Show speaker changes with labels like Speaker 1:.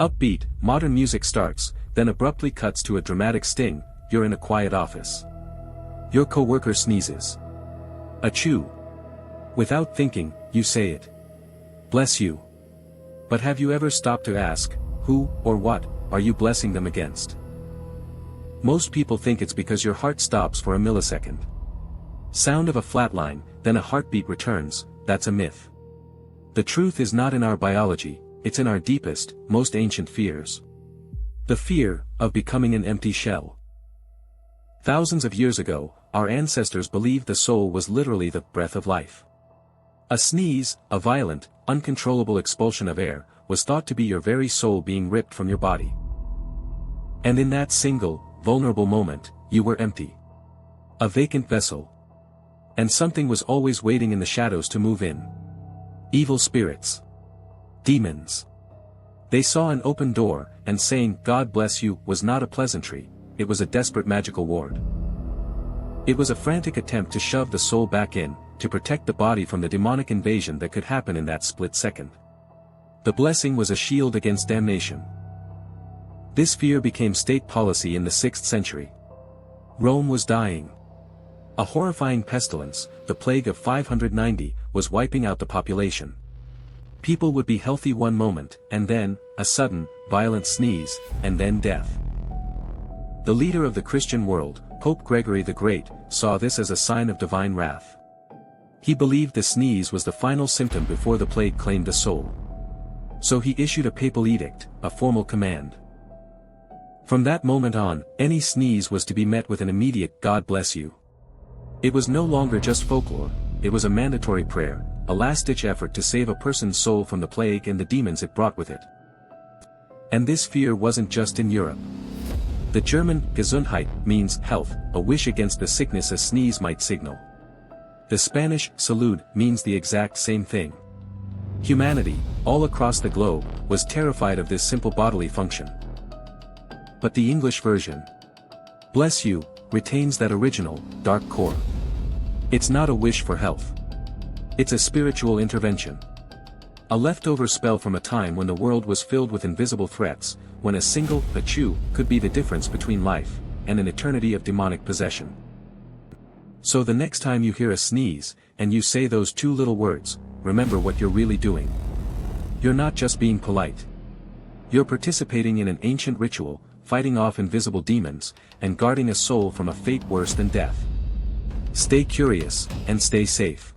Speaker 1: Upbeat, modern music starts, then abruptly cuts to a dramatic sting. You're in a quiet office. Your coworker sneezes. Achoo. Without thinking, you say it. Bless you. But have you ever stopped to ask, who, or what, are you blessing them against? Most people think it's because your heart stops for a millisecond. Sound of a flatline, then a heartbeat returns. That's a myth. The truth is not in our biology, it's in our deepest, most ancient fears. The fear of becoming an empty shell. Thousands of years ago, our ancestors believed the soul was literally the breath of life. A sneeze, a violent, uncontrollable expulsion of air, was thought to be your very soul being ripped from your body. And in that single, vulnerable moment, you were empty. A vacant vessel. And something was always waiting in the shadows to move in. Evil spirits. Demons. They saw an open door, and saying, "God bless you," was not a pleasantry, it was a desperate magical ward. It was a frantic attempt to shove the soul back in, to protect the body from the demonic invasion that could happen in that split second. The blessing was a shield against damnation. This fear became state policy in the 6th century. Rome was dying. A horrifying pestilence, the plague of 590, was wiping out the population. People would be healthy one moment, and then, a sudden, violent sneeze, and then death. The leader of the Christian world, Pope Gregory the Great, saw this as a sign of divine wrath. He believed the sneeze was the final symptom before the plague claimed the soul. So he issued a papal edict, a formal command. From that moment on, any sneeze was to be met with an immediate "God bless you." It was no longer just folklore, it was a mandatory prayer, a last-ditch effort to save a person's soul from the plague and the demons it brought with it. And this fear wasn't just in Europe. The German Gesundheit means health, a wish against the sickness a sneeze might signal. The Spanish Salud means the exact same thing. Humanity, all across the globe, was terrified of this simple bodily function. But the English version, bless you, retains that original, dark core. It's not a wish for health. It's a spiritual intervention. A leftover spell from a time when the world was filled with invisible threats, when a single achoo could be the difference between life and an eternity of demonic possession. So the next time you hear a sneeze, and you say those two little words, remember what you're really doing. You're not just being polite. You're participating in an ancient ritual, fighting off invisible demons, and guarding a soul from a fate worse than death. Stay curious, and stay safe.